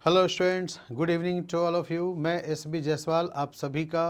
Hello students, good evening to all of you. मैं S B Jaiswal आप सभी का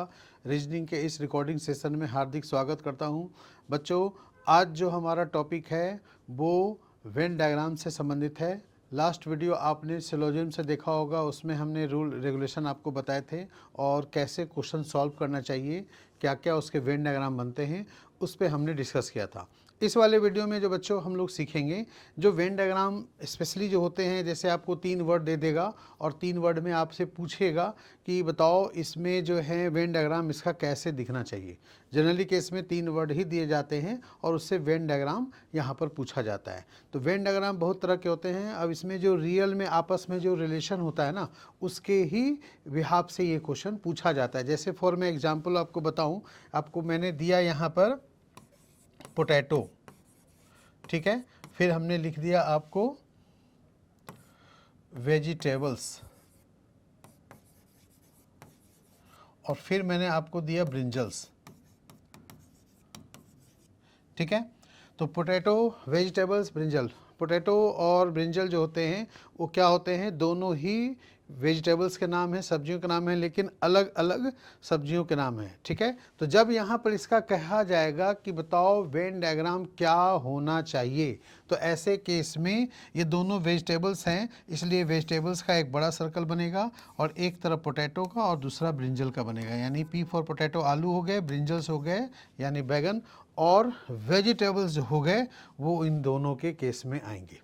रीजनिंग के इस रिकॉर्डिंग सेशन में हार्दिक स्वागत करता हूं। बच्चों, आज जो हमारा टॉपिक है वो वेन डायग्राम से संबंधित है। लास्ट वीडियो आपने सिलोजिज्म से देखा होगा, उसमें हमने रूल रेगुलेशन आपको बताए थे और कैसे क्वेश्चन सॉल्व करना चाहिए, क्या क्या उसके वेन डायग्राम बनते हैं, उस पर हमने डिस्कस किया था। इस वाले वीडियो में जो बच्चों हम लोग सीखेंगे, जो वेन डायग्राम स्पेशली जो होते हैं, जैसे आपको 3 वर्ड दे देगा और 3 वर्ड में आपसे पूछेगा कि बताओ इसमें जो है वेन डायग्राम इसका कैसे दिखना चाहिए। जनरली केस में 3 वर्ड ही दिए जाते हैं और उससे वेन डायग्राम यहाँ पर पूछा जाता है। तो वेन डायग्राम बहुत तरह के होते हैं। अब इसमें जो रियल में आपस में जो रिलेशन होता है ना, उसके ही बिहाफ से ये क्वेश्चन पूछा जाता है। जैसे फॉर मैं एग्जाम्पल आपको बताऊँ, आपको मैंने दिया यहाँ पर पोटैटो, ठीक है। फिर हमने लिख दिया आपको वेजिटेबल्स और फिर मैंने आपको दिया ब्रिंजल्स, ठीक है। तो पोटैटो, वेजिटेबल्स, ब्रिंजल। पोटैटो और ब्रिंजल जो होते हैं वो क्या होते हैं, दोनों ही वेजिटेबल्स के नाम हैं, सब्जियों के नाम हैं, लेकिन अलग अलग सब्जियों के नाम हैं, ठीक है। तो जब यहाँ पर इसका कहा जाएगा कि बताओ वेन डायग्राम क्या होना चाहिए, तो ऐसे केस में ये दोनों वेजिटेबल्स हैं, इसलिए वेजिटेबल्स का एक बड़ा सर्कल बनेगा और एक तरफ पोटैटो का और दूसरा ब्रिंजल का बनेगा। यानी पी फॉर पोटैटो आलू हो गए, ब्रिंजल्स हो गए यानी बैगन, और वेजिटेबल्स जो हो गए वो इन दोनों के केस में आएंगे,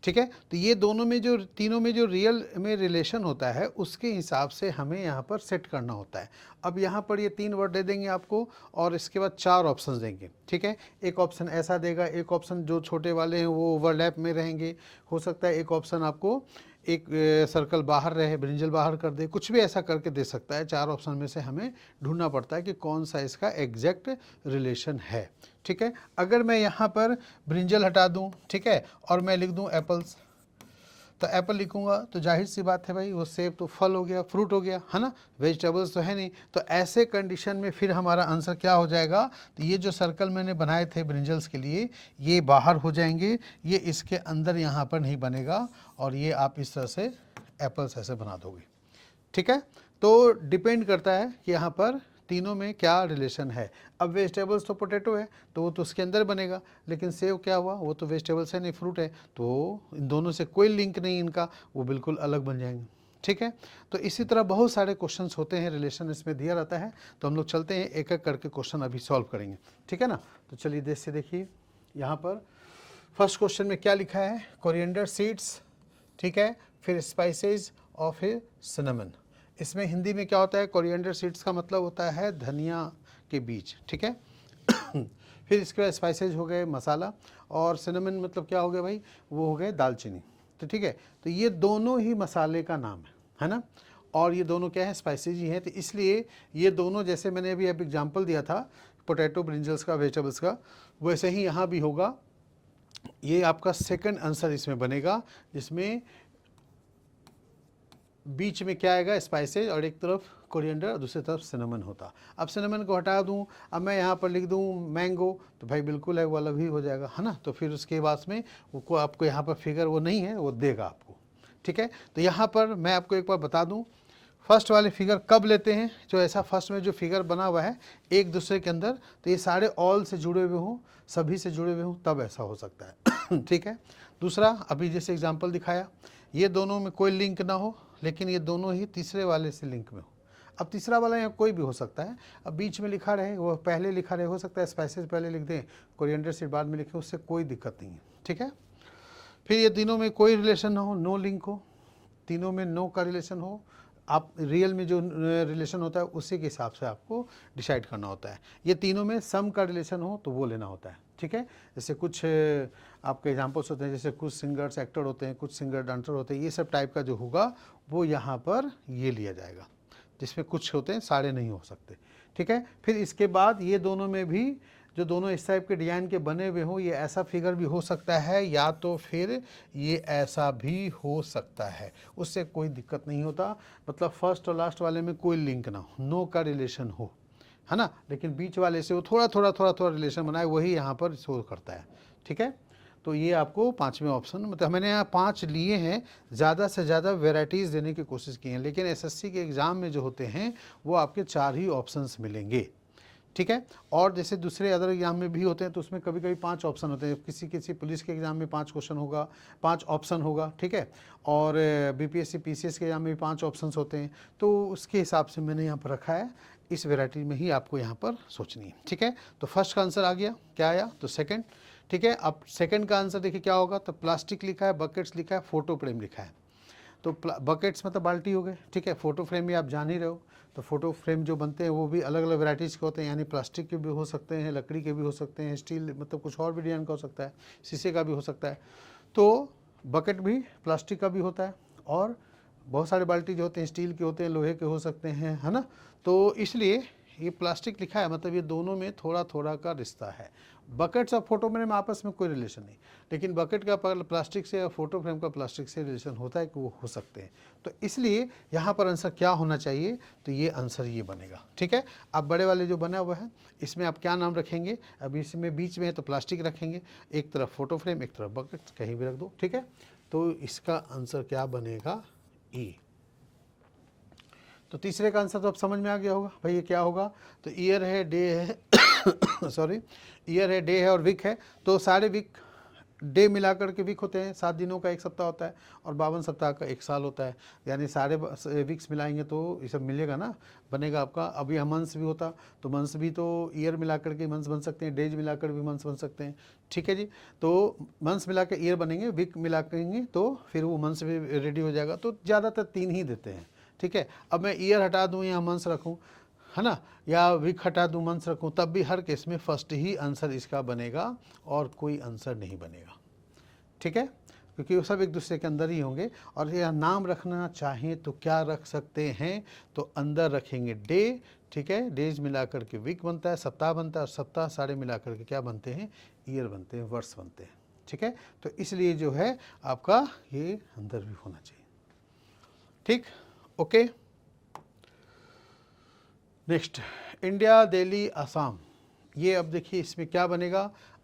ठीक है। तो ये दोनों में जो तीनों में जो रियल में रिलेशन होता है उसके हिसाब से हमें यहाँ पर सेट करना होता है। अब यहाँ पर ये 3 वर्ड दे देंगे आपको और इसके बाद 4 ऑप्शन देंगे, ठीक है। एक ऑप्शन ऐसा देगा, एक ऑप्शन जो छोटे वाले हैं वो ओवरलैप में रहेंगे, हो सकता है एक ऑप्शन आपको एक सर्कल बाहर रहे, ब्रिंजल बाहर कर दे, कुछ भी ऐसा करके दे सकता है। 4 ऑप्शन में से हमें ढूंढना पड़ता है कि कौन सा इसका एग्जैक्ट रिलेशन है, ठीक है। अगर मैं यहाँ पर ब्रिंजल हटा दूँ, ठीक है, और मैं लिख दूँ एप्पल्स, तो एप्पल लिखूंगा तो जाहिर सी बात है भाई, वो सेब तो फल हो गया, फ्रूट हो गया, है ना, वेजिटेबल्स तो है नहीं। तो ऐसे कंडीशन में फिर हमारा आंसर क्या हो जाएगा, तो ये जो सर्कल मैंने बनाए थे ब्रिंजल्स के लिए ये बाहर हो जाएंगे, ये इसके अंदर यहाँ पर नहीं बनेगा और ये आप इस तरह से एप्पल्स ऐसे बना दोगे, ठीक है। तो डिपेंड करता है कि यहाँ पर तीनों में क्या रिलेशन है। अब वेजिटेबल्स तो पोटैटो है तो वो तो उसके अंदर बनेगा, लेकिन सेब क्या हुआ, वो तो वेजिटेबल्स है नहीं, फ्रूट है, तो इन दोनों से कोई लिंक नहीं इनका, वो बिल्कुल अलग बन जाएंगे, ठीक है। तो इसी तरह बहुत सारे क्वेश्चंस होते हैं, रिलेशन इसमें दिया रहता है। तो हम लोग चलते हैं एक एक करके क्वेश्चन अभी सॉल्व करेंगे, ठीक है ना। तो चलिए देख से देखिए, यहाँ पर फर्स्ट क्वेश्चन में क्या लिखा है, कोरिएंडर सीड्स, ठीक है, फिर स्पाइसेस और फिर सिनेमन। इसमें हिंदी में क्या होता है, कोरिएंडर सीड्स का मतलब होता है धनिया के बीज, ठीक है। फिर इसके बाद स्पाइसेस हो गए मसाला, और सिनेमन मतलब क्या हो गया भाई, वो हो गए दालचीनी, तो ठीक है। तो ये दोनों ही मसाले का नाम है ना, और ये दोनों क्या है, स्पाइसेस ही हैं। तो इसलिए ये दोनों, जैसे मैंने अभी एग्जाम्पल दिया था पोटैटो ब्रिंजल्स का, वेजिटेबल्स का, वैसे ही यहाँ भी होगा। ये आपका सेकंड आंसर इसमें बनेगा, जिसमें बीच में क्या आएगा, स्पाइसेज, और एक तरफ कोरिएंडर और दूसरी तरफ सिनेमन होता। अब सिनेमन को हटा दूं, अब मैं यहाँ पर लिख दूं मैंगो, तो भाई बिल्कुल है वो अलग ही हो जाएगा, है ना। तो फिर उसके बाद में वो आपको यहाँ पर फिगर वो नहीं है, वो देगा आपको, ठीक है। तो यहाँ पर मैं आपको एक बार बता दूँ, फर्स्ट वाले फिगर कब लेते हैं, जो ऐसा फर्स्ट में जो फिगर बना हुआ है एक दूसरे के अंदर, तो ये सारे ऑल से जुड़े हुए हों, सभी से जुड़े हुए हों, तब ऐसा हो सकता है। ठीक है। दूसरा, अभी जैसे एग्जांपल दिखाया, ये दोनों में कोई लिंक ना हो, लेकिन ये दोनों ही तीसरे वाले से लिंक में हो। अब तीसरा वाला यहाँ कोई भी हो सकता है, अब बीच में लिखा रहे, वो पहले लिखा रहे, हो सकता है स्पाइसेस पहले लिख दें, कोरिएंडर सीड बाद में लिखें, उससे कोई दिक्कत नहीं है, ठीक है। फिर ये तीनों में कोई रिलेशन ना हो, नो लिंक हो, तीनों में नो का रिलेशन हो, आप रियल में जो रिलेशन होता है उसी के हिसाब से आपको डिसाइड करना होता है। ये तीनों में सम का रिलेशन हो तो वो लेना होता है, ठीक है। जैसे कुछ आपके एग्जांपल्स होते हैं, जैसे कुछ सिंगर्स एक्टर होते हैं, कुछ सिंगर डांसर होते हैं, ये सब टाइप का जो होगा वो यहाँ पर ये लिया जाएगा, जिसमें कुछ होते हैं, सारे नहीं हो सकते, ठीक है। फिर इसके बाद ये दोनों में भी जो दोनों इस टाइप के डिजाइन के बने हुए हों, ये ऐसा फिगर भी हो सकता है, या तो फिर ये ऐसा भी हो सकता है, उससे कोई दिक्कत नहीं होता। मतलब फर्स्ट और लास्ट वाले में कोई लिंक ना हो, नो का रिलेशन हो, है ना, लेकिन बीच वाले से वो थोड़ा थोड़ा रिलेशन बनाए, वही यहाँ पर शो करता है, ठीक है। तो ये आपको पाँचवें ऑप्शन, मतलब मैंने यहाँ 5 लिए हैं, ज़्यादा से ज़्यादा वेराइटीज़ देने की कोशिश की है, लेकिन एसएससी के एग्ज़ाम में जो होते हैं वो आपके 4 ही ऑप्शंस मिलेंगे, ठीक है। और जैसे दूसरे अदर एग्जाम में भी होते हैं तो उसमें कभी कभी 5 ऑप्शन होते हैं, किसी किसी पुलिस के एग्जाम में 5 क्वेश्चन होगा, 5 ऑप्शन होगा, ठीक है। और बीपीएससी पीसीएस के एग्जाम में भी 5 ऑप्शंस होते हैं, तो उसके हिसाब से मैंने यहाँ पर रखा है, इस वेराइटी में ही आपको यहाँ पर सोचनी है, ठीक है। तो फर्स्ट का आंसर आ गया, क्या आया, तो सेकंड, ठीक है। अब सेकंड का आंसर देखिए क्या होगा, तो प्लास्टिक लिखा है, बकेट्स लिखा है, फोटो फ्रेम लिखा है। तो बकेट्स मतलब बाल्टी हो गए, ठीक है। फोटो फ्रेम भी आप जान ही रहे हो, तो फोटो फ्रेम जो बनते हैं वो भी अलग अलग वैराइटीज़ के होते हैं, यानी प्लास्टिक के भी हो सकते हैं, लकड़ी के भी हो सकते हैं, स्टील मतलब कुछ और भी डिजाइन का हो सकता है, शीशे का भी हो सकता है। तो बकेट भी प्लास्टिक का भी होता है, और बहुत सारे बाल्टी जो होते हैं स्टील के होते हैं, लोहे के हो सकते हैं, है ना। तो इसलिए ये प्लास्टिक लिखा है, मतलब ये दोनों में थोड़ा थोड़ा का रिश्ता है। बकेट्स और फोटो फ्रेम आपस में कोई रिलेशन नहीं, लेकिन बकेट का प्लास्टिक से और फोटो फ्रेम का प्लास्टिक से रिलेशन होता है कि वो हो सकते हैं। तो इसलिए यहाँ पर आंसर क्या होना चाहिए, तो ये आंसर ये बनेगा, ठीक है। अब बड़े वाले जो बना हुआ है इसमें आप क्या नाम रखेंगे, अब इसमें बीच में है तो प्लास्टिक रखेंगे, एक तरफ फोटो फ्रेम एक तरफ बकेट, कहीं भी रख दो, ठीक है। तो इसका आंसर क्या बनेगा, ई। तो तीसरे का आंसर तो अब समझ में आ गया होगा भाई, ये क्या होगा, तो ईयर है, डे है सॉरी, ईयर है, डे है और वीक है। तो सारे वीक डे मिलाकर के वीक होते हैं, 7 दिनों का एक सप्ताह होता है, और 52 सप्ताह का एक साल होता है, यानी सारे वीक्स मिलाएंगे तो ये सब मिलेगा ना, बनेगा आपका। अब यह मंथ्स भी होता तो मंथ्स भी तो ईयर मिलाकर के मंथ्स बन सकते हैं, डेज मिलाकर भी मंथ्स बन सकते हैं, ठीक है जी। तो मंथ्स मिला के ईयर बनेंगे, वीक मिला करेंगे तो फिर वो मंथ्स भी रेडी हो जाएगा। तो ज़्यादातर 3 ही देते हैं, ठीक है। अब मैं ईयर हटा दूँ या मंथ्स रखूँ, है ना, या वीक हटा दूँ मंथ्स रखूँ, तब भी हर केस में फर्स्ट ही आंसर इसका बनेगा और कोई आंसर नहीं बनेगा, ठीक है, क्योंकि वो सब एक दूसरे के अंदर ही होंगे। और यह नाम रखना चाहें तो क्या रख सकते हैं, तो अंदर रखेंगे डे, ठीक है, डेज मिलाकर के वीक बनता है, सप्ताह बनता है, और सप्ताह सारे मिलाकर के क्या बनते हैं, ईयर बनते हैं, वर्ष बनते हैं, ठीक है। तो इसलिए जो है आपका ये अंदर भी होना चाहिए, ठीक, okay. Next, India, Delhi, Assam, ये अब देखिए इसमें क्या बनेगा।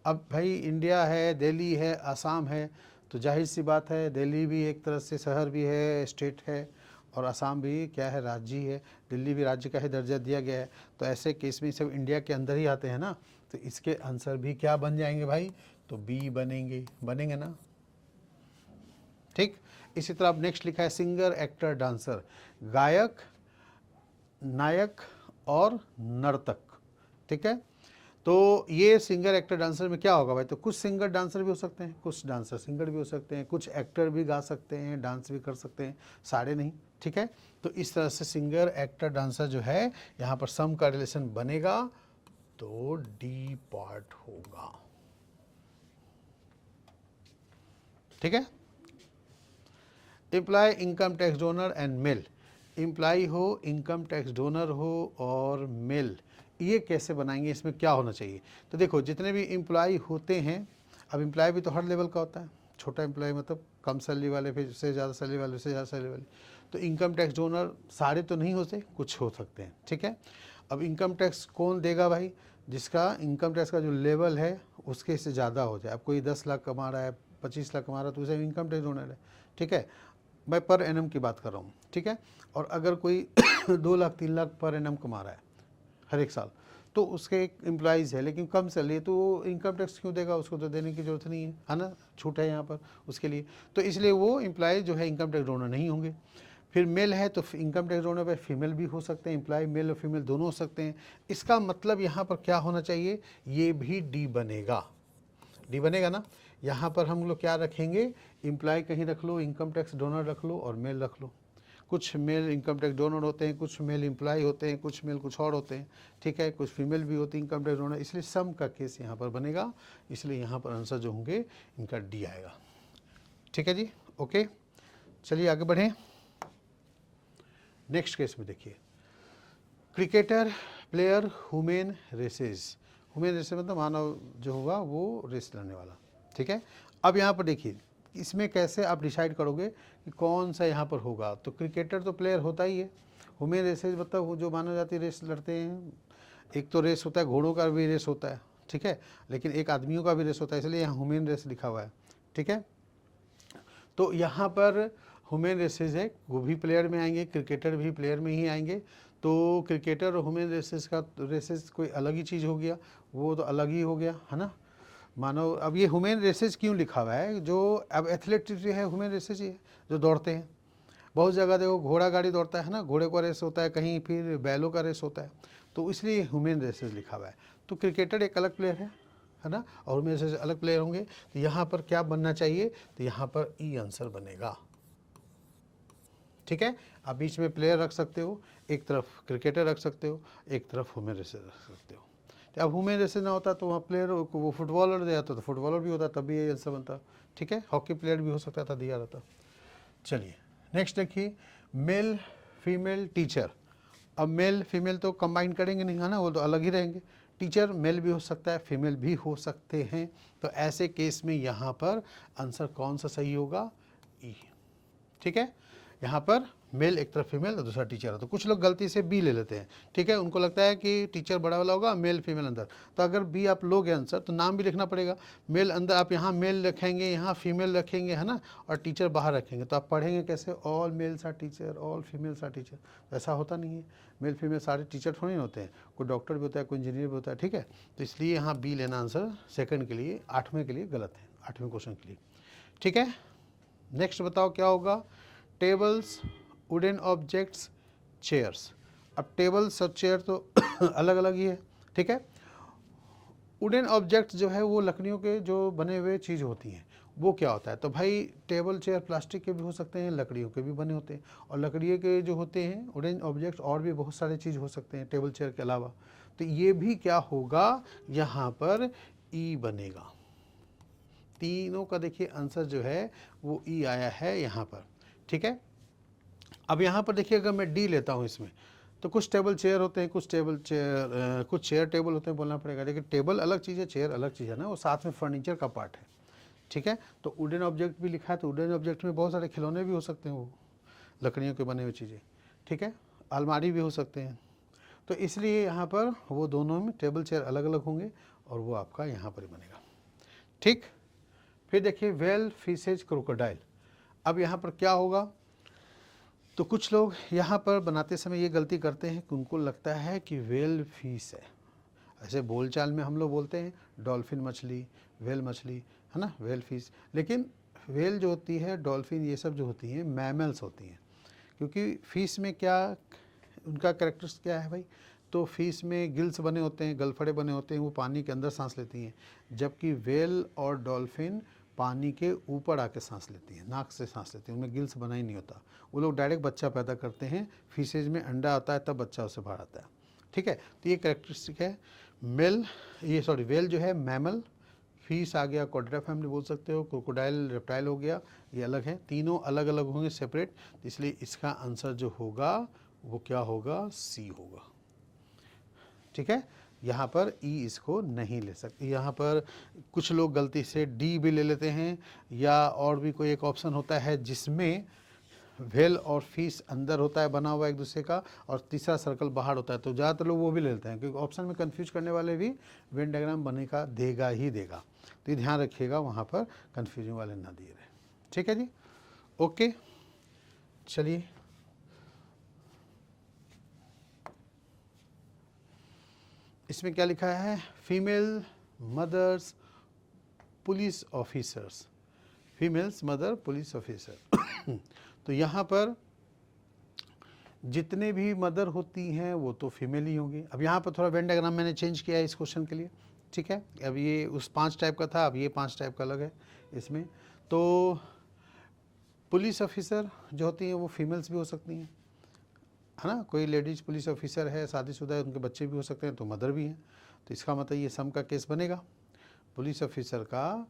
अब भाई इंडिया है, दिल्ली है, असम है, तो जाहिर सी बात है दिल्ली भी एक तरह से शहर भी है, स्टेट है, और असम भी क्या है, राज्य ही है। दिल्ली भी राज्य का ही दर्जा दिया गया है, तो ऐसे केस में सब इंडिया के अंदर ही आते हैं ना, तो इसके आंसर भी क्या बन जाएंगे भाई, तो बी बनेंगे ना, ठीक। इसी तरह अब नेक्स्ट लिखा है सिंगर, एक्टर, डांसर, गायक, नायक और नर्तक, ठीक है। तो ये सिंगर, एक्टर, डांसर में क्या होगा भाई, तो कुछ सिंगर डांसर भी हो सकते हैं, कुछ डांसर सिंगर भी हो सकते हैं, कुछ एक्टर भी गा सकते हैं, डांस भी कर सकते हैं, सारे नहीं, ठीक है। तो इस तरह से सिंगर, एक्टर, डांसर जो है यहाँ पर सम का रिलेशन बनेगा, तो डी पार्ट होगा, ठीक है। Employ, income tax donor and male, employ हो, इनकम टैक्स डोनर हो और मेल, ये कैसे बनाएंगे, इसमें क्या होना चाहिए। तो देखो जितने भी एम्प्लॉय होते हैं, अब एम्प्लॉय भी तो हर लेवल का होता है, छोटा एम्प्लॉय मतलब कम सैलरी वाले, फिर उससे ज़्यादा सैलरी वाले, उससे ज़्यादा सैलरी वाले। तो इनकम टैक्स डोनर सारे तो नहीं होते, कुछ हो सकते हैं, ठीक है। अब इनकम टैक्स कौन देगा भाई, जिसका इनकम टैक्स का जो लेवल है उसके से ज़्यादा हो जाए। अब कोई 10 लाख कमा रहा है, 25 लाख कमा रहा है, तो उसे इनकम टैक्स डोनर है, ठीक है। मैं पर एनम की बात कर रहा हूँ, ठीक है। और अगर कोई 2 लाख 3 लाख पर एनम कमा रहा है हर एक साल, तो उसके एक एम्प्लॉइज़ है लेकिन कम सैलरी है, तो वो इनकम टैक्स क्यों देगा, उसको तो देने की ज़रूरत नहीं है ना, छूट है यहाँ पर उसके लिए। तो इसलिए वो एम्प्लॉय जो है इनकम टैक्स डोनर नहीं होंगे। फिर मेल है तो इनकम टैक्स डोनर पे फीमेल भी हो सकते हैं, एम्प्लॉय मेल और फीमेल दोनों हो सकते हैं। इसका मतलब यहाँ पर क्या होना चाहिए, ये भी डी बनेगा, डी बनेगा ना। यहाँ पर हम लोग क्या रखेंगे, एम्प्लॉय कहीं रख लो, इनकम टैक्स डोनर रख लो और मेल रख लो। कुछ मेल इनकम टैक्स डोनर होते हैं, कुछ मेल एम्प्लॉय होते हैं, कुछ मेल कुछ और होते हैं, ठीक है, कुछ फीमेल भी होती है इनकम टैक्स डोनर, इसलिए सम का केस यहाँ पर बनेगा। इसलिए यहाँ पर आंसर जो होंगे इनका डी आएगा, ठीक है जी, ओके। चलिए आगे बढ़ें। नेक्स्ट केस में देखिए, cricketer, player, human races, human races मतलब मानव जो होगा वो रेस लड़ने वाला, ठीक है। अब यहाँ पर देखिए इसमें कैसे आप डिसाइड करोगे कि कौन सा यहाँ पर होगा। तो क्रिकेटर तो प्लेयर होता ही है, हुमेन रेसेस मतलब वो जो मानव जाति रेस लड़ते हैं। एक तो रेस होता है घोड़ों का भी रेस होता है, ठीक है, लेकिन एक आदमियों का भी रेस होता है, इसलिए यहाँ ह्यूमन रेस लिखा हुआ है। ठीक है, तो यहाँ पर ह्यूमन रेसेस है, वो भी प्लेयर में आएंगे, क्रिकेटर भी प्लेयर में ही आएंगे। तो क्रिकेटर और ह्यूमन रेसेस का रेसेस कोई अलग ही चीज़ हो गया, वो तो अलग ही हो गया, है ना। मानो अब ये ह्यूमन रेसेस क्यों लिखा हुआ है, जो अब एथलेटिक्स जो है ह्यूमन रेसेस ही है, जो दौड़ते हैं। बहुत जगह देखो घोड़ा गाड़ी दौड़ता है ना, घोड़े का रेस होता है, कहीं फिर बैलों का रेस होता है, तो इसलिए ह्यूमन रेसेस लिखा हुआ है। तो क्रिकेटर एक अलग प्लेयर है ना, और ह्यूमन रेसेस अलग प्लेयर होंगे। तो यहाँ पर क्या बनना चाहिए, तो यहाँ पर ई आंसर बनेगा। ठीक है, आप बीच में प्लेयर रख सकते हो, एक तरफ क्रिकेटर रख सकते हो, एक तरफ ह्यूमन रेसेस रख सकते हो। तो अब ह्यूमन रेसेस ना होता तो वहाँ प्लेयर वो फुटबॉलर दिया तो फुटबॉलर भी होता, तब भी ये आंसर बनता। ठीक है, हॉकी प्लेयर भी हो सकता था, दिया रहता। चलिए नेक्स्ट देखिए, मेल फीमेल टीचर। अब मेल फीमेल तो कंबाइन करेंगे नहीं, है ना, वो तो अलग ही रहेंगे। टीचर मेल भी हो सकता है, फीमेल भी हो सकते हैं। तो ऐसे केस में यहाँ पर आंसर कौन सा सही होगा, ई। ठीक है, यहाँ पर मेल एक तरफ फीमेल और दूसरा टीचर है। तो कुछ लोग गलती से बी ले लेते हैं। ठीक है, उनको लगता है कि टीचर बड़ा वाला होगा, मेल फीमेल अंदर। तो अगर बी आप लोगे आंसर, तो नाम भी लिखना पड़ेगा। मेल अंदर आप यहाँ मेल रखेंगे, यहाँ फीमेल रखेंगे, है ना, और टीचर बाहर रखेंगे। तो आप पढ़ेंगे कैसे, all males are teacher, all females are teacher. ऐसा होता नहीं है, मेल फीमेल सारे टीचर थोड़ी होते हैं, कोई डॉक्टर भी होता है, कोई इंजीनियर भी होता है। ठीक है, तो इसलिए यहाँ बी लेना आंसर सेकंड के लिए, 8वें के लिए गलत है, 8वें क्वेश्चन के लिए। ठीक है, नेक्स्ट बताओ क्या होगा, टेबल्स, वुडन ऑब्जेक्ट्स, चेयर्स। अब टेबल्स और चेयर तो अलग अलग ही है। ठीक है, वुडन ऑब्जेक्ट्स जो है वो लकड़ियों के जो बने हुए चीज़ होती हैं, वो क्या होता है, तो भाई टेबल चेयर प्लास्टिक के भी हो सकते हैं, लकड़ियों के भी बने होते हैं, और लकड़ियों के जो होते हैं वुडन ऑब्जेक्ट्स और भी बहुत सारे चीज़ हो सकते हैं टेबल चेयर के अलावा। तो ये भी क्या होगा, यहाँ पर ई बनेगा। तीनों का देखिए आंसर जो है वो ई आया है यहाँ पर। ठीक है, अब यहाँ पर देखिए अगर मैं डी लेता हूँ इसमें, तो कुछ टेबल चेयर होते हैं, कुछ टेबल चेयर कुछ चेयर टेबल होते हैं, बोलना पड़ेगा। लेकिन टेबल अलग चीज़ है, चेयर अलग चीज़ है ना, वो साथ में फर्नीचर का पार्ट है। ठीक है, तो वुडन ऑब्जेक्ट भी लिखा है, तो वुडन ऑब्जेक्ट में बहुत सारे खिलौने भी हो सकते हैं, वो लकड़ियों के बने हुए चीज़ें। ठीक है, अलमारी भी हो सकते हैं। तो इसलिए यहाँ पर वो दोनों में टेबल चेयर अलग अलग होंगे, और वो आपका यहाँ पर बनेगा। ठीक, फिर देखिए वेल फिशेज क्रोकोडाइल। अब यहाँ पर क्या होगा, तो कुछ लोग यहाँ पर बनाते समय ये गलती करते हैं कि उनको लगता है कि वेल फिश है। ऐसे बोलचाल में हम लोग बोलते हैं डॉल्फिन मछली, वेल मछली, है ना, वेल फिश। लेकिन वेल जो होती है, डॉल्फिन, ये सब जो होती हैं मैमल्स होती हैं। क्योंकि फ़िश में क्या उनका कैरेक्टर्स क्या है भाई, तो फ़िश में गिल्स बने होते हैं, गलफड़े बने होते हैं, वो पानी के अंदर सांस लेती हैं। जबकि वेल और डॉल्फिन पानी के ऊपर आके सांस लेती हैं, नाक से सांस लेती हैं, उनमें गिल्स बना ही नहीं होता। वो लोग डायरेक्ट बच्चा पैदा करते हैं, फिशेज में अंडा आता है तब बच्चा उससे बाहर आता है। ठीक है, तो ये कैरेक्टरिस्टिक है। वेल जो है मैमल, फिश आ गया क्वाड्रा फैमिली बोल सकते हो, क्रोकोडाइल रेप्टाइल हो गया, ये अलग है, तीनों अलग अलग होंगे सेपरेट। इसलिए इसका आंसर जो होगा वो क्या होगा, सी होगा। ठीक है, यहाँ पर ई इसको नहीं ले सकते। यहाँ पर कुछ लोग गलती से डी भी ले लेते हैं, या और भी कोई एक ऑप्शन होता है जिसमें वेल और फिश अंदर होता है बना हुआ एक दूसरे का, और तीसरा सर्कल बाहर होता है। तो ज़्यादातर लोग वो भी ले लेते हैं, क्योंकि ऑप्शन में कंफ्यूज करने वाले भी वेन डायग्राम बने का देगा ही देगा। तो ये ध्यान रखिएगा, वहाँ पर कन्फ्यूजन वाले ना दिए रहे। ठीक है जी, ओके। चलिए इसमें क्या लिखा है, female mothers police officers, females mother police officer. तो यहाँ पर जितने भी मदर होती हैं वो तो फीमेल ही होंगी। अब यहाँ पर थोड़ा वेन डायग्राम मैंने चेंज किया है इस क्वेश्चन के लिए। ठीक है, अब ये उस 5 टाइप का था, अब ये 5 टाइप का अलग है इसमें। तो पुलिस ऑफिसर जो होती हैं वो फीमेल्स भी हो सकती हैं, है ना। कोई लेडीज़ पुलिस ऑफिसर है, शादीशुदा है, उनके बच्चे भी हो सकते हैं, तो मदर भी हैं। तो इसका मतलब ये सम का केस बनेगा। पुलिस ऑफिसर का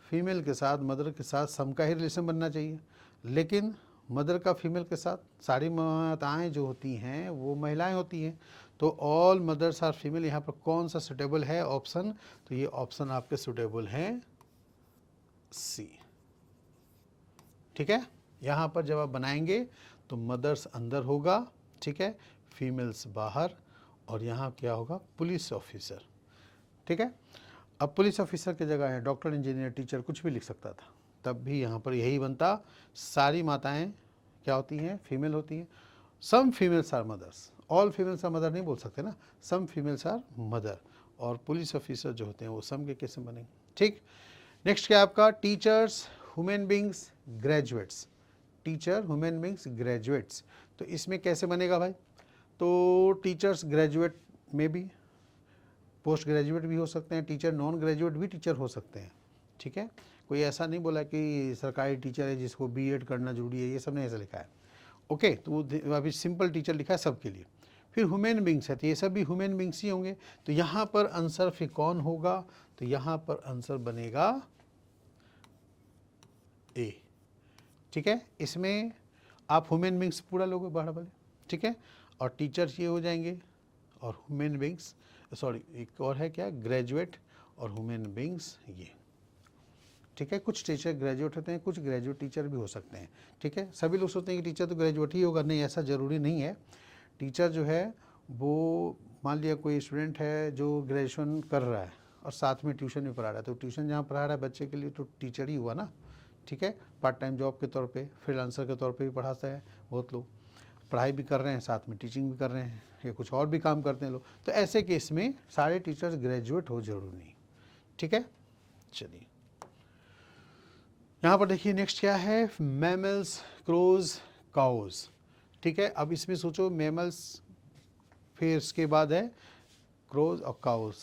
फीमेल के साथ, मदर के साथ सम का ही रिलेशन बनना चाहिए। लेकिन मदर का फीमेल के साथ, सारी माताएँ जो होती हैं वो महिलाएं होती हैं। तो ऑल मदर्स आर फीमेल, यहाँ पर कौन सा सुटेबल है ऑप्शन, तो ये ऑप्शन आपके सुटेबल हैं सी। ठीक है, यहाँ पर जब आप बनाएंगे तो मदर्स अंदर होगा, ठीक है, फीमेल्स बाहर, और यहाँ क्या होगा, पुलिस ऑफिसर। ठीक है। अब पुलिस ऑफिसर की जगह है डॉक्टर, इंजीनियर, टीचर, कुछ भी लिख सकता था, तब भी यहाँ पर यही बनता। सारी माताएं क्या होती हैं? फीमेल होती हैं। Some females are mothers, all females are mother नहीं बोल सकते ना, सम फीमेल्स आर मदर। और पुलिस ऑफिसर जो होते हैं वो सम के केस में बनेंगे। ठीक। नेक्स्ट क्या आपका? Teachers, human beings, graduates. Teacher, human beings, graduates. तो इसमें कैसे बनेगा भाई? तो टीचर्स ग्रेजुएट में भी, पोस्ट ग्रेजुएट भी हो सकते हैं, टीचर नॉन ग्रेजुएट भी टीचर हो सकते हैं। ठीक है, कोई ऐसा नहीं बोला कि सरकारी टीचर है जिसको बीएड करना जरूरी है, ये सब नहीं ऐसा लिखा है। ओके, तो वो अभी सिंपल टीचर लिखा है सबके लिए। फिर ह्यूमन बींग्स है, तो ये सब भी ह्यूमन बींग्स ही होंगे। तो यहाँ पर आंसर फिर कौन होगा? तो यहाँ पर आंसर बनेगा ए। ठीक है, इसमें आप ह्यूमन बींग्स पूरा लोगे बड़ा वाले। ठीक है, और टीचर्स ये हो जाएंगे, और ह्यूमन बींग्स, सॉरी एक और है क्या? ग्रेजुएट और ह्यूमन बींग्स ये। ठीक है, कुछ टीचर ग्रेजुएट होते हैं, कुछ ग्रेजुएट टीचर भी हो सकते हैं। ठीक है, सभी लोग सोचते हैं कि टीचर तो ग्रेजुएट ही होगा, नहीं ऐसा ज़रूरी नहीं है। टीचर जो है वो, मान लिया कोई स्टूडेंट है जो ग्रेजुएशन कर रहा है और साथ में ट्यूशन भी पढ़ा रहा है, तो ट्यूशन जहाँ पढ़ा रहा है बच्चे के लिए तो टीचर ही हुआ ना। ठीक है, पार्ट टाइम जॉब के तौर पे, फ्रीलांसर के तौर पे भी पढ़ाता है बहुत लोग, पढ़ाई भी कर रहे हैं साथ में टीचिंग भी कर रहे हैं, या कुछ और भी काम करते हैं लोग। तो ऐसे केस में सारे टीचर्स ग्रेजुएट हो जरूरी नहीं। ठीक है, चलिए यहाँ पर देखिए नेक्स्ट क्या है? Mammals, crows, cows. ठीक है, अब इसमें सोचो मैमल्स, फिर इसके बाद है क्रोज और काउज।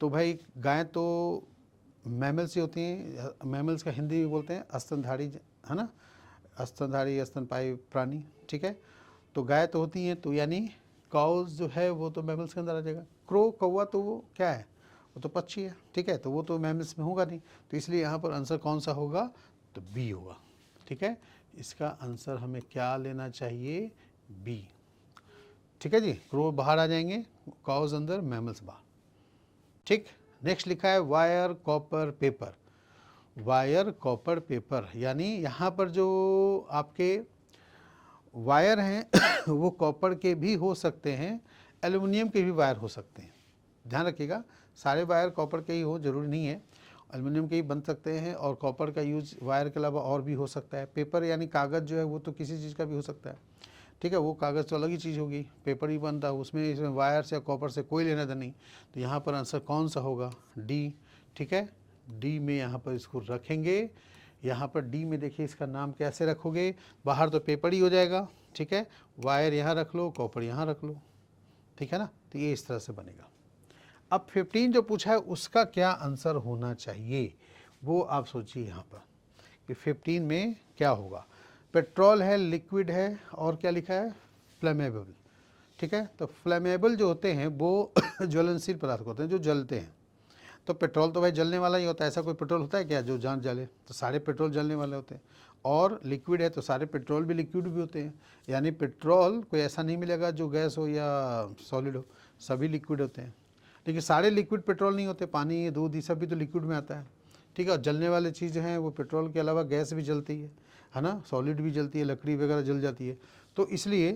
तो भाई गाय तो मैमल्स ही होती हैं, मैमल्स का हिंदी में बोलते हैं स्तनधारी, है ना, स्तनधारी स्तनपायी प्राणी। ठीक है, तो गाय तो होती हैं, तो यानी काउज जो है वो तो मैमल्स के अंदर आ जाएगा। क्रो, कौवा, तो वो क्या है? वो तो पक्षी है। ठीक है, तो वो तो मैमल्स में होगा नहीं, तो इसलिए यहाँ पर आंसर कौन सा होगा? तो बी होगा। ठीक है, इसका आंसर हमें क्या लेना चाहिए? बी। ठीक है जी, क्रो बाहर आ जाएंगे, काउज अंदर, मैमल्स बाहर। ठीक, नेक्स्ट लिखा है wire, copper, paper. Wire, copper, paper, यानी यहाँ पर जो आपके वायर हैं वो कॉपर के भी हो सकते हैं, एल्युमिनियम के भी वायर हो सकते हैं। ध्यान रखिएगा, सारे वायर कॉपर के ही हो जरूरी नहीं है, एल्युमिनियम के ही बन सकते हैं, और कॉपर का यूज वायर के अलावा और भी हो सकता है। पेपर यानी कागज़ जो है वो तो किसी चीज़ का भी हो सकता है। ठीक है, वो कागज़ तो अलग ही चीज़ होगी, पेपर ही बनता है उसमें, इसमें वायर से या कॉपर से कोई लेना देना नहीं। तो यहाँ पर आंसर कौन सा होगा? डी। ठीक है, डी में यहाँ पर इसको रखेंगे। यहाँ पर डी में देखिए इसका नाम कैसे रखोगे? बाहर तो पेपर ही हो जाएगा। ठीक है, वायर यहाँ रख लो, कॉपर यहाँ रख लो। ठीक है ना, तो ये इस तरह से बनेगा। अब 15 जो पूछा है उसका क्या आंसर होना चाहिए, वो आप सोचिए यहाँ पर कि 15 में क्या होगा। पेट्रोल है, लिक्विड है, और क्या लिखा है? फ्लेमेबल। ठीक है, तो फ्लेमेबल जो होते हैं वो ज्वलनशील पदार्थ होते हैं जो जलते हैं। तो पेट्रोल तो भाई जलने वाला ही होता है, ऐसा कोई पेट्रोल होता है क्या जो जान जले? तो सारे पेट्रोल जलने वाले होते हैं। और लिक्विड है तो सारे पेट्रोल भी लिक्विड भी होते हैं, यानी पेट्रोल कोई ऐसा नहीं मिलेगा जो गैस हो या सॉलिड हो, सभी लिक्विड होते हैं। लेकिन सारे लिक्विड पेट्रोल नहीं होते, पानी, दूध, ये सब भी तो लिक्विड में आता है। ठीक है, और जलने वाली चीज़ हैं वो पेट्रोल के अलावा गैस भी जलती है ना, सॉलिड भी जलती है, लकड़ी वगैरह जल जाती है। तो इसलिए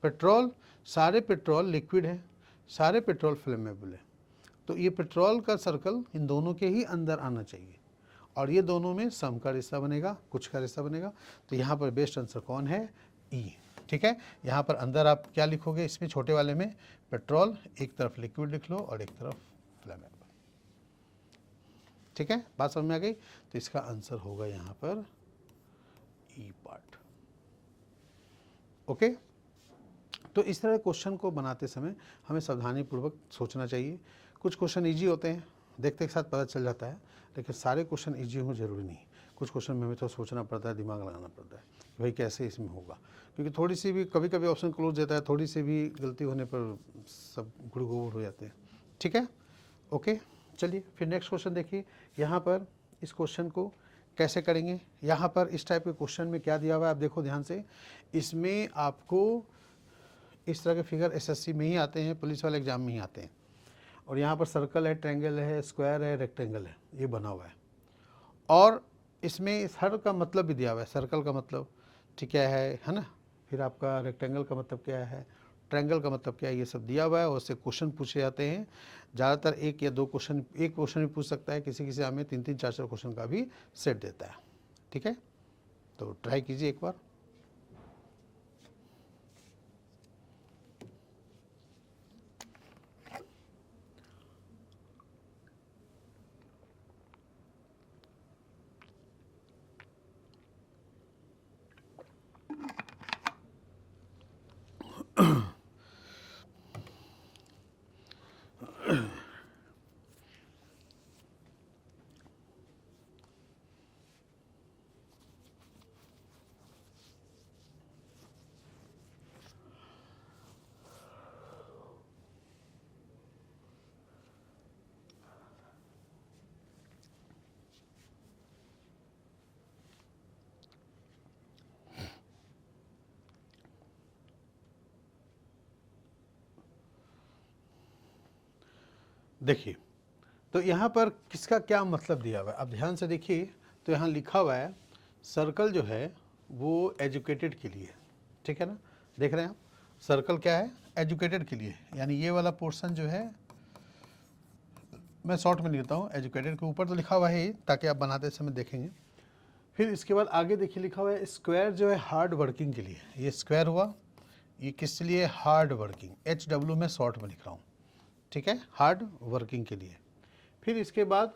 पेट्रोल, सारे पेट्रोल लिक्विड है, सारे पेट्रोल फ्लेमेबल है। तो ये पेट्रोल का सर्कल इन दोनों के ही अंदर आना चाहिए, और ये दोनों में सम का रिश्ता बनेगा, कुछ का रिश्ता बनेगा। तो यहाँ पर बेस्ट आंसर कौन है? ई। ठीक है, यहाँ पर अंदर आप क्या लिखोगे? इसमें छोटे वाले में पेट्रोल, एक तरफ लिक्विड लिख लो और एक तरफ फ्लेमेबल। ठीक है, बात समझ में आ गई? तो इसका आंसर होगा यहाँ पर ई पार्ट। ओके, तो इस तरह क्वेश्चन को बनाते समय हमें सावधानीपूर्वक सोचना चाहिए। कुछ क्वेश्चन इजी होते हैं, देखते के साथ पता चल जाता है, लेकिन सारे क्वेश्चन इजी हो जरूरी नहीं। कुछ क्वेश्चन में हमें तो सोचना पड़ता है, दिमाग लगाना पड़ता है कि भाई कैसे इसमें होगा, क्योंकि थोड़ी सी भी कभी कभी ऑप्शन क्लोज देता है, थोड़ी सी भी गलती होने पर सब गुड़गुड़ हो जाते हैं। ठीक है, ओके, चलिए फिर नेक्स्ट क्वेश्चन देखिए। यहाँ पर इस क्वेश्चन को कैसे करेंगे? यहाँ पर इस टाइप के क्वेश्चन में क्या दिया हुआ है आप देखो ध्यान से। इसमें आपको इस तरह के फिगर एसएससी में ही आते हैं, पुलिस वाले एग्जाम में ही आते हैं। और यहाँ पर सर्कल है, ट्रायंगल है, स्क्वायर है, रेक्टेंगल है, ये बना हुआ है। और इसमें हर का मतलब भी दिया हुआ है। सर्कल का मतलब ठीक क्या है ना, फिर आपका रेक्टेंगल का मतलब क्या है, ट्रायंगल का मतलब क्या है, ये सब दिया हुआ है और उससे क्वेश्चन पूछे जाते हैं। ज़्यादातर एक या दो क्वेश्चन, एक क्वेश्चन भी पूछ सकता है, किसी किसी हमें 3-3 4-4 क्वेश्चन का भी सेट देता है। ठीक है, तो ट्राई कीजिए एक बार। देखिए, तो यहाँ पर किसका क्या मतलब दिया हुआ है, अब ध्यान से देखिए। तो यहाँ लिखा हुआ है सर्कल जो है वो एजुकेटेड के लिए, ठीक है ना, देख रहे हैं आप, सर्कल क्या है, एजुकेटेड के लिए, यानी ये वाला पोर्शन जो है, मैं शॉर्ट में लिखता हूँ, एजुकेटेड के ऊपर तो लिखा हुआ है ही, ताकि आप बनाते समय देखेंगे। फिर इसके बाद आगे देखिए लिखा हुआ है स्क्वायर जो है हार्ड वर्किंग के लिए, ये स्क्वायर हुआ, ये किस लिए, हार्ड वर्किंग, HW में शॉर्ट में लिख रहा हूँ, ठीक है, हार्ड वर्किंग के लिए। फिर इसके बाद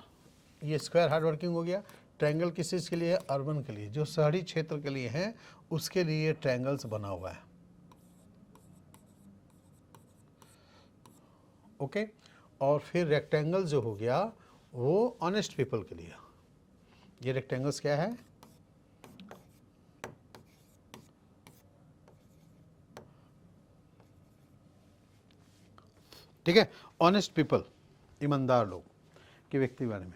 ये स्क्वायर हार्ड वर्किंग हो गया। ट्रायंगल किस चीज़ के लिए है, अर्बन के लिए, जो शहरी क्षेत्र के लिए है उसके लिए ट्रायंगल्स बना हुआ है। ओके, और फिर रेक्टेंगल जो हो गया वो ऑनेस्ट पीपल के लिए। ये रेक्टेंगल्स क्या है, ठीक है, ऑनेस्ट पीपल, ईमानदार लोग के व्यक्ति के बारे में।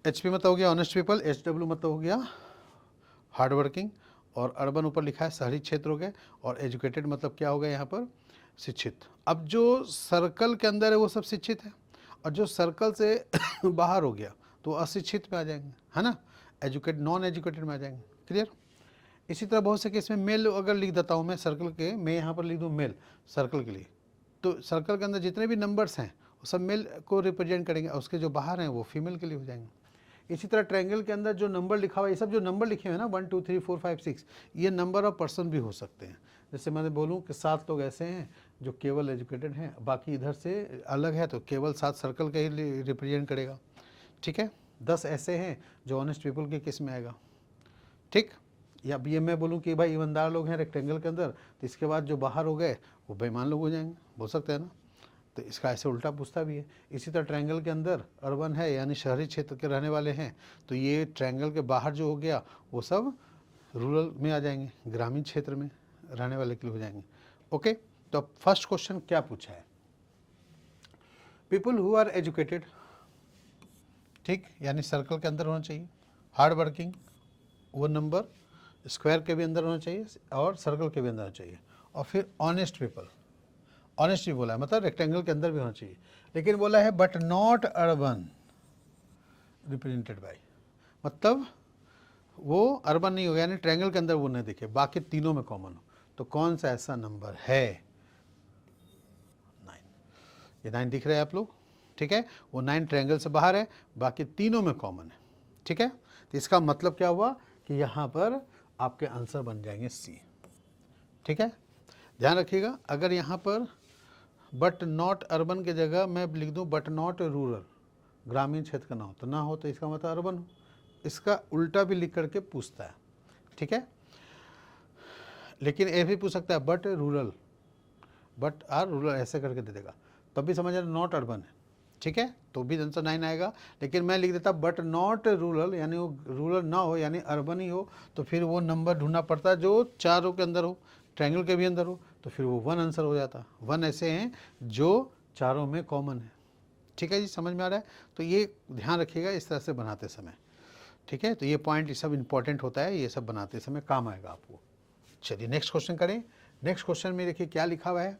HP मतलब हो गया ऑनेस्ट पीपल, HW मतलब हो गया हार्ड वर्किंग, और अर्बन ऊपर लिखा है शहरी क्षेत्र हो गए, और एजुकेटेड मतलब क्या हो गया यहाँ पर, शिक्षित। अब जो सर्कल के अंदर है वो सब शिक्षित है, और जो सर्कल से बाहर हो गया तो अशिक्षित में आ जाएंगे, है ना, एजुकेट नॉन एजुकेटेड में आ जाएंगे। क्लियर। इसी तरह बहुत से केस में मेल अगर लिख देता हूँ मैं सर्कल के, मैं यहाँ पर लिख दूँ मेल सर्कल के लिए, तो सर्कल के अंदर जितने भी नंबर्स हैं वो सब मेल को रिप्रेजेंट करेंगे, और उसके जो बाहर हैं वो फीमेल के लिए हो जाएंगे। इसी तरह ट्रायंगल के अंदर जो नंबर लिखा हुआ है, ये सब जो नंबर लिखे हुए हैं ना 1 2 3 4 5 6, ये नंबर ऑफ पर्सन भी हो सकते हैं। जैसे मैंने बोलूँ कि 7 लोग ऐसे हैं जो केवल एजुकेटेड हैं, बाकी इधर से अलग है तो केवल 7 सर्कल का ही रिप्रेजेंट करेगा। ठीक है, 10 ऐसे हैं जो ऑनेस्ट पीपल के केस में आएगा। ठीक, या ये मैं बोलूँ कि भाई ईमानदार लोग हैं रेक्टेंगल के अंदर, तो इसके बाद जो बाहर हो गए वो बेईमान लोग हो जाएंगे, बोल सकते हैं ना, तो इसका ऐसे उल्टा पूछता भी है। इसी तरह ट्रायंगल के अंदर अर्बन है यानी शहरी क्षेत्र के रहने वाले हैं, तो ये ट्रायंगल के बाहर जो हो गया वो सब रूरल में आ जाएंगे, ग्रामीण क्षेत्र में रहने वाले के लिए हो जाएंगे। ओके, तो अब फर्स्ट क्वेश्चन क्या पूछा है, पीपल हु आर एजुकेटेड, ठीक, यानी सर्कल के अंदर होना चाहिए, हार्ड वर्किंग वो नंबर स्क्वायर के भी अंदर होना चाहिए और सर्कल के भी अंदर होना चाहिए, और फिर ऑनेस्ट पीपल, ऑनेस्ट भी बोला है मतलब रेक्टेंगल के अंदर भी होना चाहिए, लेकिन बोला है but not urban represented by, मतलब वो अर्बन नहीं हो गया, यानी ट्रायंगल के अंदर वो नहीं दिखे, बाकी तीनों में कॉमन हो। तो कौन सा ऐसा नंबर है, 9, ये 9 दिख रहे हैं आप लोग, ठीक है, वो 9 ट्रायंगल से बाहर है, बाकी तीनों में कॉमन है। ठीक है, तो इसका मतलब क्या हुआ कि यहाँ पर आपके आंसर बन जाएंगे सी। ठीक है, ध्यान रखिएगा, अगर यहाँ पर बट नॉट अर्बन की जगह मैं लिख दूँ बट नॉट रूरल, ग्रामीण क्षेत्र का ना हो तो ना हो, तो इसका मतलब अर्बन हो, इसका उल्टा भी लिख करके पूछता है। ठीक है, लेकिन ये भी पूछ सकता है but rural, but are rural ऐसे करके दे देगा, तब भी समझ नॉट अर्बन है। ठीक है, तो भी आंसर 9 आएगा, लेकिन मैं लिख देता बट नॉट रूरल, यानी वो रूरल ना हो यानी अर्बन ही हो, तो फिर वो नंबर ढूंढना पड़ता है जो चारों के अंदर हो, ट्रायंगल के भी अंदर हो, तो फिर वो 1 आंसर हो जाता। 1 ऐसे हैं जो चारों में कॉमन है। ठीक है जी, समझ में आ रहा है, तो ये ध्यान रखिएगा इस तरह से बनाते समय। ठीक है, तो ये पॉइंट ये सब इंपॉर्टेंट होता है, ये सब बनाते समय काम आएगा आपको। चलिए नेक्स्ट क्वेश्चन करें। नेक्स्ट क्वेश्चन में देखिए क्या लिखा हुआ है,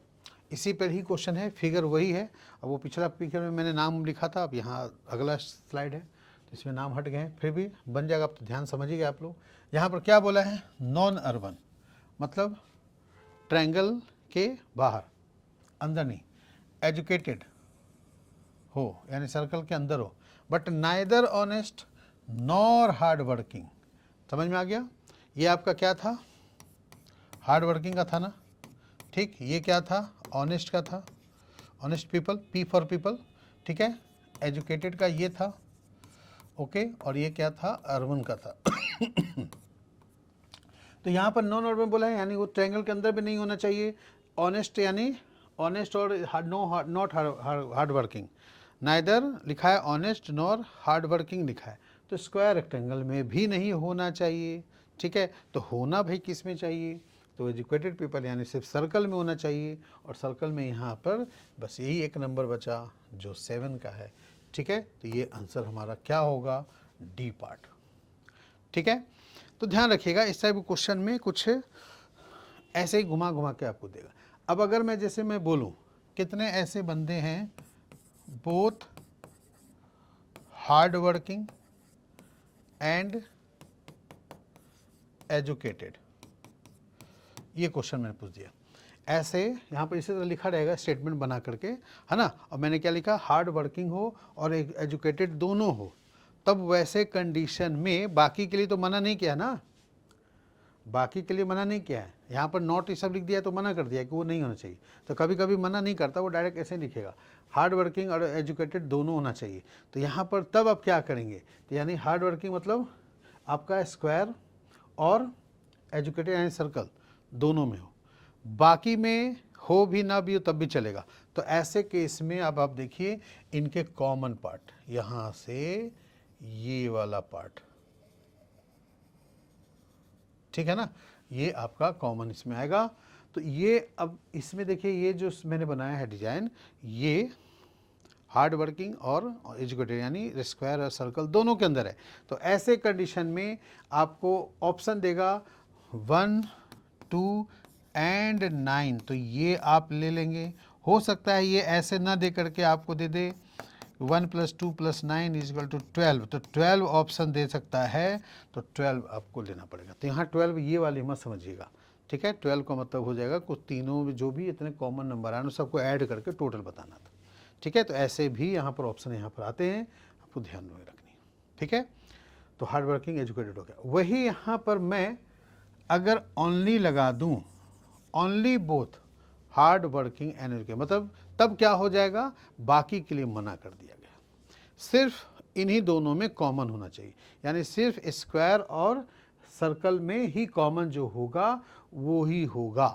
इसी पर ही क्वेश्चन है, फिगर वही है, अब वो पिछला फिगर में मैंने नाम लिखा था, अब यहाँ अगला स्लाइड है तो इसमें नाम हट गए हैं, फिर भी बन जाएगा, आप तो ध्यान समझिएगा आप लोग। यहाँ पर क्या बोला है, नॉन अर्बन मतलब ट्रायंगल के बाहर, अंदर नहीं, एजुकेटेड हो यानी सर्कल के अंदर हो, but neither honest nor hard working. समझ में आ गया? ये आपका क्या था? हार्ड वर्किंग का था ना, ठीक। ये क्या था? ऑनेस्ट का था, honest people, P for people, ठीक है। एजुकेटेड का ये था, ओके। और ये क्या था? अर्बन का था। तो यहाँ पर नॉन अर्बन बोला है, यानी वो ट्रायंगल के अंदर भी नहीं होना चाहिए। ऑनेस्ट यानी ऑनेस्ट और नॉट हार्ड वर्किंग, नाइदर लिखा है ऑनेस्ट नॉर हार्ड वर्किंग लिखा है, तो स्क्वायर रेक्टेंगल में भी नहीं होना चाहिए, ठीक है। तो होना भाई किस में चाहिए? तो एजुकेटेड पीपल यानी सिर्फ सर्कल में होना चाहिए, और सर्कल में यहाँ पर बस यही एक नंबर बचा जो 7 का है, ठीक है। तो ये आंसर हमारा क्या होगा? डी पार्ट, ठीक है। तो ध्यान रखिएगा, इस टाइप के क्वेश्चन में कुछ ऐसे ही घुमा घुमा के आपको देगा। अब अगर मैं जैसे मैं बोलूं कितने ऐसे बंदे हैं both hard working and educated, ये क्वेश्चन मैंने पूछ दिया। ऐसे यहाँ पर इसी तरह लिखा रहेगा स्टेटमेंट बना करके, है ना। और मैंने क्या लिखा? हार्ड वर्किंग हो और एजुकेटेड दोनों हो, तब वैसे कंडीशन में, बाकी के लिए तो मना नहीं किया ना, बाकी के लिए मना नहीं किया है। यहाँ पर नॉट ये सब लिख दिया तो मना कर दिया कि वो नहीं होना चाहिए। तो कभी कभी मना नहीं करता, वो डायरेक्ट ऐसे लिखेगा हार्ड वर्किंग और एजुकेटेड दोनों होना चाहिए। तो यहाँ पर तब आप क्या करेंगे? तो यानी हार्ड वर्किंग मतलब आपका स्क्वायर और एजुकेटेड यानी सर्कल दोनों में हो, बाकी में हो भी ना भी हो तब भी चलेगा। तो ऐसे केस में अब आप देखिए इनके कॉमन पार्ट, यहाँ से ये वाला पार्ट, ठीक है ना, ये आपका कॉमन इसमें आएगा। तो ये अब इसमें देखिए ये जो मैंने बनाया है डिजाइन, ये हार्ड वर्किंग और एजुकेटेड यानी स्क्वायर और सर्कल दोनों के अंदर है। तो ऐसे कंडीशन में आपको ऑप्शन देगा 1, 2 एंड 9, तो ये आप ले लेंगे। हो सकता है ये ऐसे ना दे करके आपको दे दे 1 + 2 + 9 = 12, तो 12 ऑप्शन दे सकता है, तो 12 आपको लेना पड़ेगा। तो यहाँ 12 ये वाली मत समझिएगा, ठीक है। 12 का मतलब हो जाएगा कुछ तीनों में जो भी इतने कॉमन नंबर आए सबको ऐड करके टोटल बताना था, ठीक है। तो ऐसे भी यहाँ पर ऑप्शन यहाँ पर आते हैं, आपको ध्यान में रखनी है, ठीक है। तो हार्ड वर्किंग एजुकेटेड हो गया। वही यहाँ पर मैं अगर ओनली लगा दूँ, only both hard working and educated, मतलब तब क्या हो जाएगा? बाकी के लिए मना कर दिया गया, सिर्फ इन्हीं दोनों में कॉमन होना चाहिए, यानी सिर्फ स्क्वायर और सर्कल में ही कॉमन जो होगा वो ही होगा,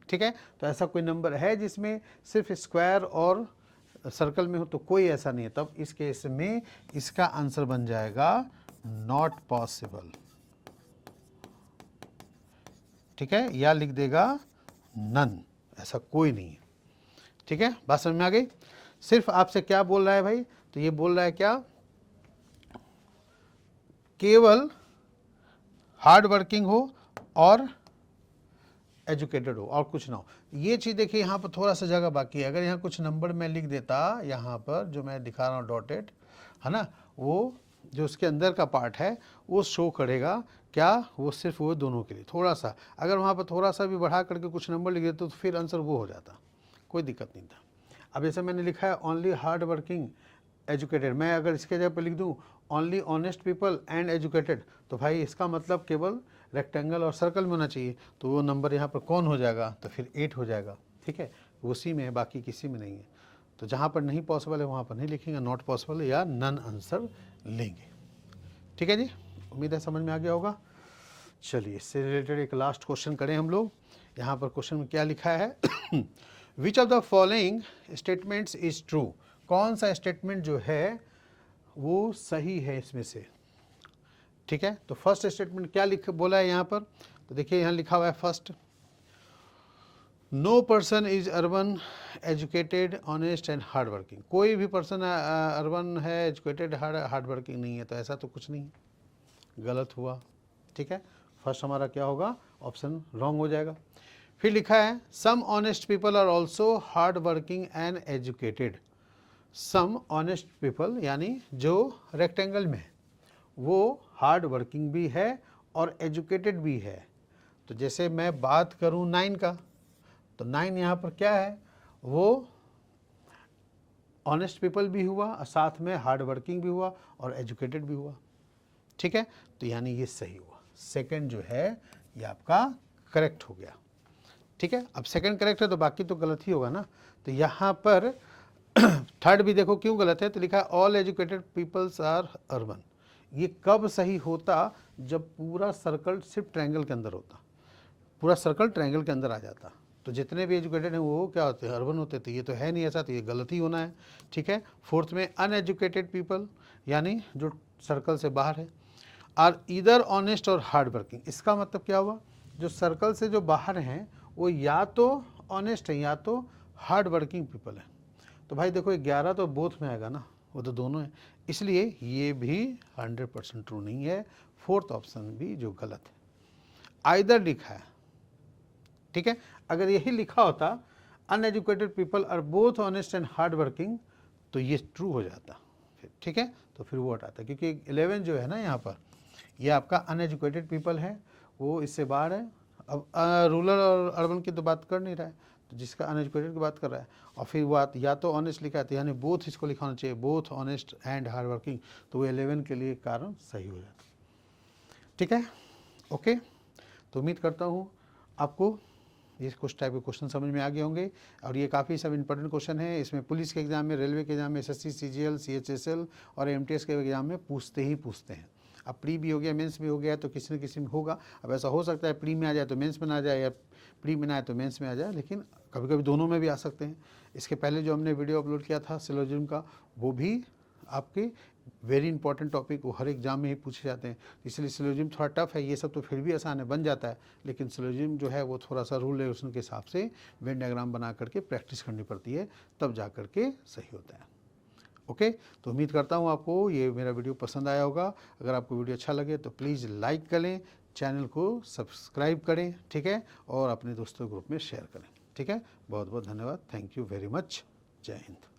ठीक है। तो ऐसा कोई नंबर है जिसमें सिर्फ स्क्वायर और सर्कल में हो? तो कोई ऐसा नहीं है। तब इस केस में इसका आंसर बन जाएगा नॉट पॉसिबल, ठीक है, या लिख देगा नन, ऐसा कोई नहीं है, ठीक है। बात समझ में आ गई? सिर्फ आपसे क्या बोल रहा है भाई? तो ये बोल रहा है क्या? केवल हार्ड वर्किंग हो और एजुकेटेड हो और कुछ ना हो। ये चीज़ देखिए यहाँ पर थोड़ा सा जगह बाकी है। अगर यहाँ कुछ नंबर मैं लिख देता, यहाँ पर जो मैं दिखा रहा हूँ डॉटेड, है ना, वो जो उसके अंदर का पार्ट है वो शो करेगा क्या? वो सिर्फ वो दोनों के लिए थोड़ा सा, अगर वहाँ पर थोड़ा सा भी बढ़ा करके कुछ नंबर लिख देते तो फिर आंसर वो हो जाता, कोई दिक्कत नहीं था। अब जैसे मैंने लिखा है ओनली हार्ड वर्किंग एजुकेटेड, मैं अगर इसके जगह पर लिख दूँ only honest people and educated, तो भाई इसका मतलब केवल रेक्टेंगल और सर्कल में होना चाहिए। तो वो नंबर यहाँ पर कौन हो जाएगा? तो फिर 8 हो जाएगा, ठीक है। उसी में है, बाकी किसी में नहीं है। तो जहाँ पर नहीं पॉसिबल है वहाँ पर नहीं लिखेंगे, नॉट पॉसिबल या नन आंसर लेंगे, ठीक है जी। उम्मीद है समझ में आ गया होगा। चलिए इससे रिलेटेड एक लास्ट क्वेश्चन करें हम लोग। यहाँ पर क्वेश्चन में क्या लिखा है? Which of the following statements is true, कौन सा स्टेटमेंट जो है वो सही है इसमें से, ठीक है। तो फर्स्ट स्टेटमेंट क्या लिख बोला है यहाँ पर? तो देखिए यहाँ लिखा हुआ है first, no person is urban educated honest and hard working. कोई भी पर्सन अर्बन है, एजुकेटेड, हार्ड वर्किंग नहीं है, तो ऐसा तो कुछ नहीं, गलत हुआ, ठीक है। फर्स्ट हमारा क्या होगा? ऑप्शन रॉन्ग हो जाएगा। फिर लिखा है some honest people are also hard working and educated. Some honest people यानी जो रेक्टेंगल में है वो हार्ड वर्किंग भी है और एजुकेटेड भी है। तो जैसे मैं बात करूं 9 का, तो 9 यहाँ पर क्या है, वो ऑनेस्ट पीपल भी हुआ और साथ में हार्ड वर्किंग भी हुआ और एजुकेटेड भी हुआ। ठीक है, तो यानी ये सही हुआ। सेकंड जो है ये आपका करेक्ट हो गया। ठीक है, अब सेकंड करेक्ट है तो बाकी तो गलत ही होगा ना। तो यहाँ पर थर्ड भी देखो क्यों गलत है, तो लिखा है all educated peoples are urban. ये कब सही होता, जब पूरा सर्कल सिर्फ ट्रायंगल के अंदर होता, पूरा सर्कल ट्रायंगल के अंदर आ जाता, तो जितने भी एजुकेटेड हैं वो क्या होते हैं, अर्बन होते। तो ये तो है नहीं ऐसा, तो ये गलत ही होना है। ठीक है, फोर्थ में अनएजुकेटेड पीपल यानी जो सर्कल से बाहर है, आर ईदर ऑनेस्ट और हार्ड वर्किंग। इसका मतलब क्या हुआ, जो सर्कल से जो बाहर हैं वो या तो ऑनेस्ट है या तो हार्ड वर्किंग पीपल है। तो भाई देखो 11 तो बोथ में आएगा ना, वो तो दोनों है, इसलिए ये भी 100% ट्रू नहीं है। फोर्थ ऑप्शन भी जो गलत है, आइदर लिखा है। ठीक है, अगर यही लिखा होता uneducated people are both honest and hard working, तो ये ट्रू हो जाता फिर। ठीक है, तो फिर वो हटाता, क्योंकि 11 जो है ना यहाँ पर, ये आपका अनएजुकेटेड पीपल है, वो इससे बाहर है। अब रूरल और अर्बन की तो बात कर नहीं रहा है, तो जिसका अनएजुकेटेड की बात कर रहा है, और फिर वो या तो ऑनेस्ट लिखा है, तो यानी बोथ इसको लिखा होना चाहिए, both honest and hard working, तो वो 11 के लिए कारण सही हो जाता। ठीक है, ओके, तो उम्मीद करता हूँ आपको ये कुछ टाइप के क्वेश्चन समझ में आ गए होंगे, और ये काफ़ी सब इंपॉर्टेंट क्वेश्चन है। इसमें पुलिस के एग्जाम में, रेलवे के एग्जाम में, एसएससी, सीजीएल, सीएचएसएल और एमटीएस के एग्जाम में पूछते ही पूछते हैं। अब प्री भी हो गया, मेंस भी हो गया, तो किसी न किसी में होगा। अब ऐसा हो सकता है प्री में आ जाए तो मेंस में ना आ जाए, या प्री में ना आए तो मेंस में आ जाए, लेकिन कभी कभी दोनों में भी आ सकते हैं। इसके पहले जो हमने वीडियो अपलोड किया था सिलोजिज्म का, वो भी आपके वेरी इंपॉर्टेंट टॉपिक, वो हर एग्जाम में ही पूछे जाते हैं, इसलिए सिलोजिज्म थोड़ा टफ है। ये सब तो फिर भी आसान है, बन जाता है, लेकिन सिलोजिज्म जो है वो थोड़ा सा रूल रेगुलेशन के हिसाब से वेन डायग्राम बना करके प्रैक्टिस करनी पड़ती है, तब जा करके सही होता है। ओके, तो उम्मीद करता हूँ आपको ये मेरा वीडियो पसंद आया होगा। अगर आपको वीडियो अच्छा लगे तो प्लीज़ लाइक करें, चैनल को सब्सक्राइब करें, ठीक है, और अपने दोस्तों ग्रुप में शेयर करें। ठीक है, बहुत बहुत धन्यवाद, थैंक यू वेरी मच, जय हिंद।